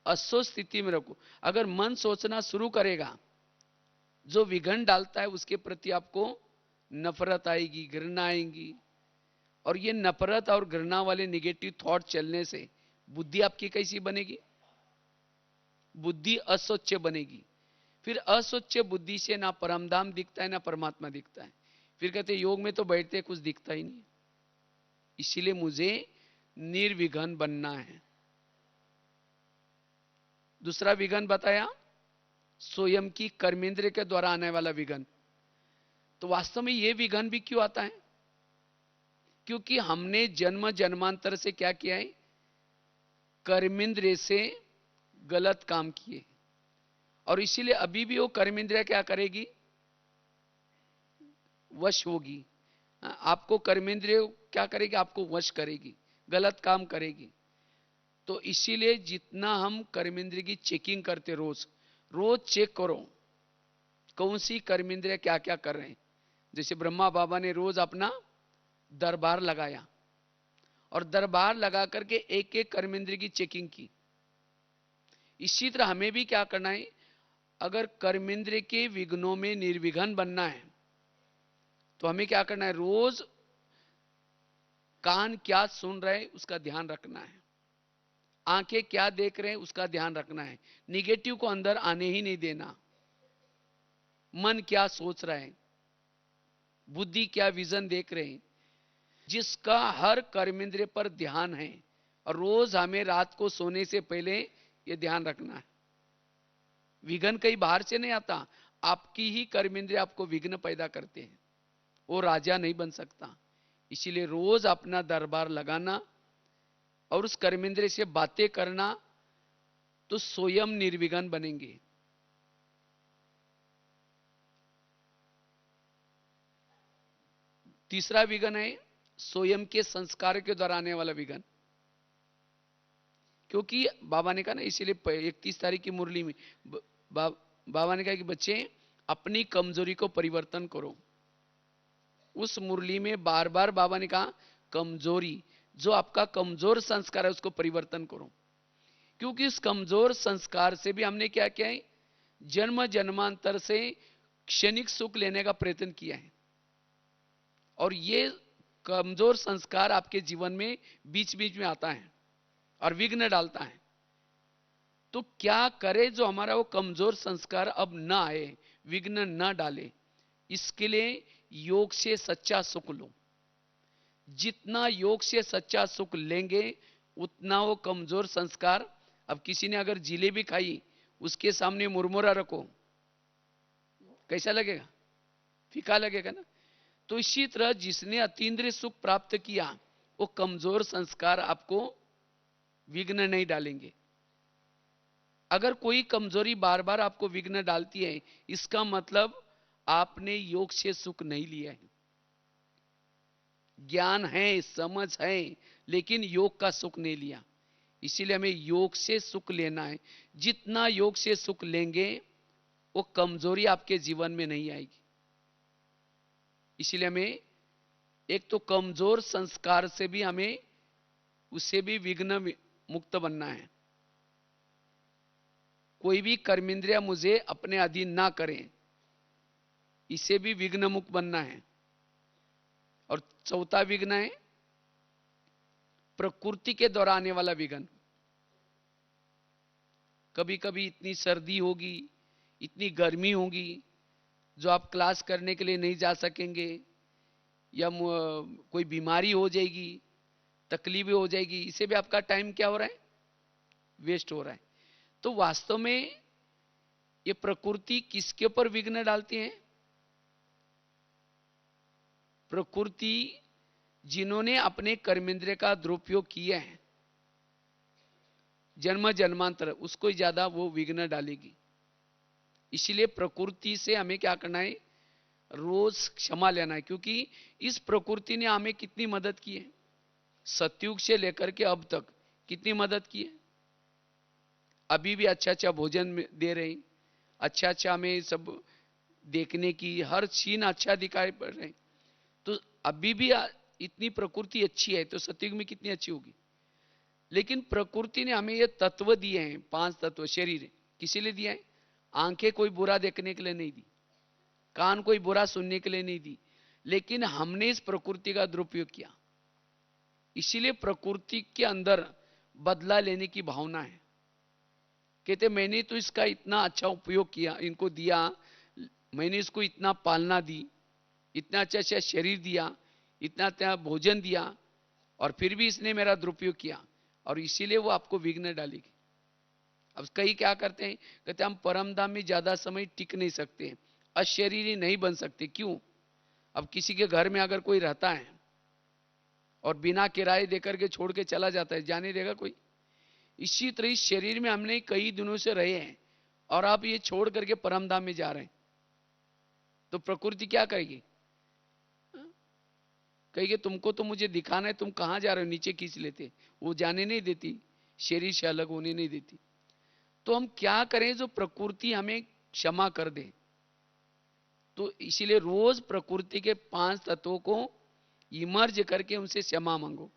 अस्वस्थ स्थिति में रखो। अगर मन सोचना शुरू करेगा, जो विघ्न डालता है उसके प्रति आपको नफरत आएगी, घृणा आएगी, और ये नफरत और घृणा वाले निगेटिव थॉट चलने से बुद्धि आपकी कैसी बनेगी, बुद्धि अस्वच्छ बनेगी। फिर अस्वच्छ बुद्धि से ना परमधाम दिखता है ना परमात्मा दिखता है। फिर कहते योग में तो बैठते कुछ दिखता ही नहीं। इसीलिए मुझे निर्विघ्न बनना है। दूसरा विघ्न बताया, स्वयं की कर्मेंद्र के द्वारा आने वाला विघ्न। तो वास्तव में यह विघ्न भी क्यों आता है, क्योंकि हमने जन्म जन्मांतर से क्या किया है, कर्मेंद्रिय से गलत काम किए, और इसीलिए अभी भी वो कर्मेंद्रिय क्या करेगी, वश होगी। आपको कर्मेंद्रिय क्या करेगी, आपको वश करेगी, गलत काम करेगी। तो इसीलिए जितना हम कर्मेंद्रिय की चेकिंग करते, रोज रोज चेक करो कौन सी कर्मेंद्रिय क्या क्या कर रहे हैं। जैसे ब्रह्मा बाबा ने रोज अपना दरबार लगाया और दरबार लगा करके एक एक कर्मेंद्रिय की चेकिंग की। इसी तरह हमें भी क्या करना है, अगर कर्मेंद्रिय के विघ्नों में निर्विघ्न बनना है तो हमें क्या करना है, रोज कान क्या सुन रहे हैं उसका ध्यान रखना है, आंखें क्या देख रहे हैं उसका ध्यान रखना है, निगेटिव को अंदर आने ही नहीं देना, मन क्या सोच रहा है, बुद्धि क्या विजन देख रहे हैं, जिसका हर कर्मेंद्रिय पर ध्यान है। और रोज हमें रात को सोने से पहले यह ध्यान रखना है। विघ्न कहीं बाहर से नहीं आता, आपकी ही कर्मेंद्रिय आपको विघ्न पैदा करते हैं, वो राजा नहीं बन सकता। इसीलिए रोज अपना दरबार लगाना और उस कर्मेंद्रिय से बातें करना, तो स्वयं निर्विघ्न बनेंगे। तीसरा विघ्न है स्वयं के संस्कार के द्वारा आने वाला विघ्न। क्योंकि बाबा ने कहा ना, इसीलिए 31 तारीख की मुरली में बाबा ने कहा कि बच्चे अपनी कमजोरी को परिवर्तन करो। उस मुरली में बार बार बाबा ने कहा कमजोरी, जो आपका कमजोर संस्कार है उसको परिवर्तन करो। क्योंकि इस कमजोर संस्कार से भी हमने क्या किया है, जन्म जन्मांतर से क्षणिक सुख लेने का प्रयत्न किया है, और ये कमजोर संस्कार आपके जीवन में बीच बीच में आता है और विघ्न डालता है। तो क्या करे जो हमारा वो कमजोर संस्कार अब ना आए, विघ्न ना डाले, इसके लिए योग से सच्चा सुख लो। जितना योग से सच्चा सुख लेंगे उतना वो कमजोर संस्कार, अब किसी ने अगर जिलेबी खाई उसके सामने मुरमुरा रखो, कैसा लगेगा, फीका लगेगा ना। तो इसी तरह जिसने अतीन्द्रिय सुख प्राप्त किया वो कमजोर संस्कार आपको विघ्न नहीं डालेंगे। अगर कोई कमजोरी बार बार आपको विघ्न डालती है, इसका मतलब आपने योग से सुख नहीं लिया है। ज्ञान है, समझ है, लेकिन योग का सुख नहीं लिया। इसीलिए हमें योग से सुख लेना है। जितना योग से सुख लेंगे वो कमजोरी आपके जीवन में नहीं आएगी। इसीलिए हमें एक तो कमजोर संस्कार से भी हमें उससे भी विघ्न मुक्त बनना है। कोई भी कर्मेंद्रिय मुझे अपने अधीन ना करें, इसे भी विघ्न मुक्त बनना है। और चौथा विघ्न है प्रकृति के द्वारा आने वाला विघ्न। कभी कभी इतनी सर्दी होगी, इतनी गर्मी होगी, जो आप क्लास करने के लिए नहीं जा सकेंगे, या कोई बीमारी हो जाएगी, तकलीफ हो जाएगी, इससे भी आपका टाइम क्या हो रहा है, वेस्ट हो रहा है। तो वास्तव में ये प्रकृति किसके ऊपर विघ्न डालती है? प्रकृति जिन्होंने अपने कर्मेंद्रिय का दुरुपयोग किया है जन्म जन्मांतर, उसको ही ज्यादा वो विघ्न डालेगी। इसलिए प्रकृति से हमें क्या करना है, रोज क्षमा लेना है। क्योंकि इस प्रकृति ने हमें कितनी मदद की है, सतयुग से लेकर के अब तक कितनी मदद की है। अभी भी अच्छा अच्छा भोजन दे रहे हैं, अच्छा अच्छा हमें सब देखने की हर चीज अच्छा दिखाई पड़ रहे हैं। तो अभी भी इतनी प्रकृति अच्छी है तो सतयुग में कितनी अच्छी होगी। लेकिन प्रकृति ने हमें ये तत्व दिए हैं, 5 तत्व। शरीर किसी लिए दिया है? आंखें कोई बुरा देखने के लिए नहीं दी, कान कोई बुरा सुनने के लिए नहीं दी, लेकिन हमने इस प्रकृति का दुरुपयोग किया। इसीलिए प्रकृति के अंदर बदला लेने की भावना है। कहते मैंने तो इसका इतना अच्छा उपयोग किया, इनको दिया, मैंने इसको इतना पालना दी, इतना अच्छा अच्छा शरीर दिया, इतना अच्छा भोजन दिया, और फिर भी इसने मेरा दुरुपयोग किया, और इसीलिए वो आपको विघ्न डालेगी। अब कई क्या करते हैं, कहते हम परमधाम में ज्यादा समय टिक नहीं सकते, अशरीरी नहीं बन सकते। क्यों? अब किसी के घर में अगर कोई रहता है और बिना किराए देकर के छोड़ के चला जाता है, जाने देगा कोई? इसी तरह इस शरीर में हमने कई दिनों से रहे हैं और आप ये छोड़ करके परमधाम में जा रहे हैं, तो प्रकृति क्या कहेगी? कहेगी तुमको तो मुझे दिखाना है, तुम कहां जा रहे हो, नीचे खींच लेते। वो जाने नहीं देती, शरीर से अलग होने नहीं देती। तो हम क्या करें जो प्रकृति हमें क्षमा कर दे। तो इसीलिए रोज प्रकृति के 5 तत्वों को इमर्ज करके उनसे क्षमा मांगो।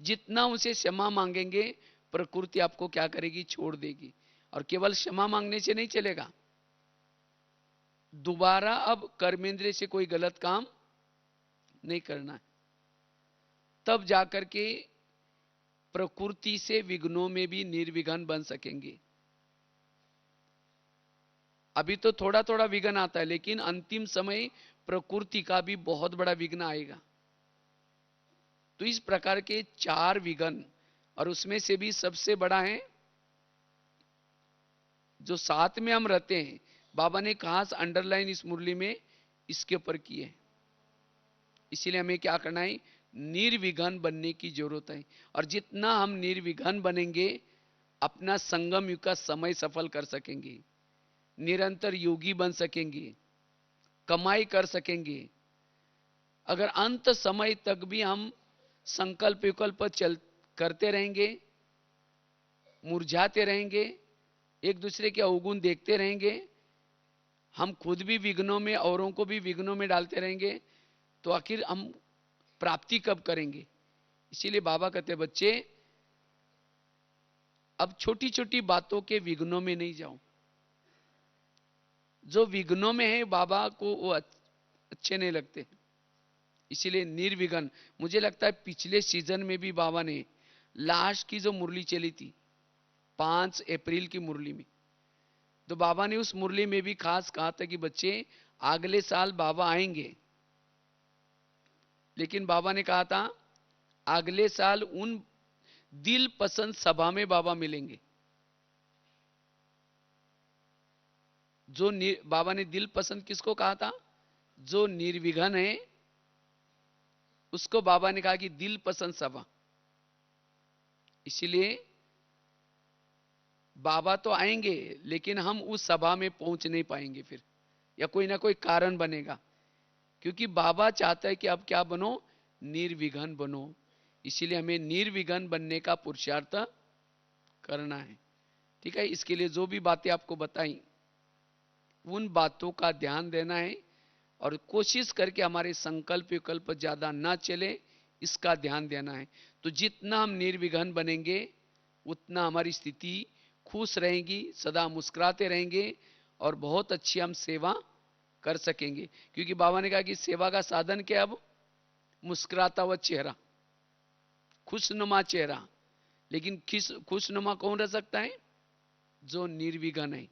जितना उनसे क्षमा मांगेंगे प्रकृति आपको क्या करेगी, छोड़ देगी। और केवल क्षमा मांगने से नहीं चलेगा, दोबारा अब कर्मेंद्रिय से कोई गलत काम नहीं करना है, तब जाकर के प्रकृति से विघ्नों में भी निर्विघ्न बन सकेंगे। अभी तो थोड़ा थोड़ा विघ्न आता है, लेकिन अंतिम समय प्रकृति का भी बहुत बड़ा विघ्न आएगा। तो इस प्रकार के 4 विघ्न, और उसमें से भी सबसे बड़ा है जो साथ में हम रहते हैं। बाबा ने खास अंडरलाइन इस मुरली में इसके ऊपर की है। इसीलिए हमें क्या करना है, निर्विघ्न बनने की जरूरत है। और जितना हम निर्विघ्न बनेंगे अपना संगम युग का समय सफल कर सकेंगे, निरंतर योगी बन सकेंगे, कमाई कर सकेंगे। अगर अंत समय तक भी हम संकल्प विकल्प चल करते रहेंगे, मुरझाते रहेंगे, एक दूसरे के अवगुण देखते रहेंगे, हम खुद भी विघ्नों में, औरों को भी विघ्नों में डालते रहेंगे, तो आखिर हम प्राप्ति कब करेंगे। इसीलिए बाबा कहते बच्चे अब छोटी छोटी बातों के विघ्नों में नहीं जाओ। जो विघ्नों में है बाबा को वो अच्छे नहीं लगते। इसीलिए निर्विघ्न, मुझे लगता है पिछले सीजन में भी बाबा ने लास्ट की जो मुरली चली थी 5 अप्रैल की मुरली में, तो बाबा ने उस मुरली में भी खास कहा था कि बच्चे अगले साल बाबा आएंगे, लेकिन बाबा ने कहा था अगले साल उन दिल पसंद सभा में बाबा मिलेंगे। जो बाबा ने दिल पसंद किसको कहा था, जो निर्विघ्न है उसको बाबा ने कहा कि दिल पसंद सभा। इसीलिए बाबा तो आएंगे लेकिन हम उस सभा में पहुंच नहीं पाएंगे फिर, या कोई ना कोई कारण बनेगा, क्योंकि बाबा चाहता है कि अब क्या बनो, निर्विघ्न बनो। इसीलिए हमें निर्विघ्न बनने का पुरुषार्थ करना है। ठीक है, इसके लिए जो भी बातें आपको बताई उन बातों का ध्यान देना है, और कोशिश करके हमारे संकल्प विकल्प ज्यादा ना चले इसका ध्यान देना है। तो जितना हम निर्विघ्न बनेंगे उतना हमारी स्थिति खुश रहेगी, सदा मुस्कुराते रहेंगे और बहुत अच्छी हम सेवा कर सकेंगे। क्योंकि बाबा ने कहा कि सेवा का साधन क्या, अब मुस्कुराता हुआ चेहरा, खुशनुमा चेहरा। लेकिन खुशनुमा कौन रह सकता है, जो निर्विघ्न है।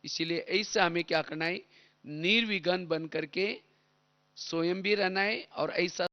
इसीलिए ऐसा हमें क्या करना है, निर्विघ्न बन करके स्वयं भी रहना है और ऐसा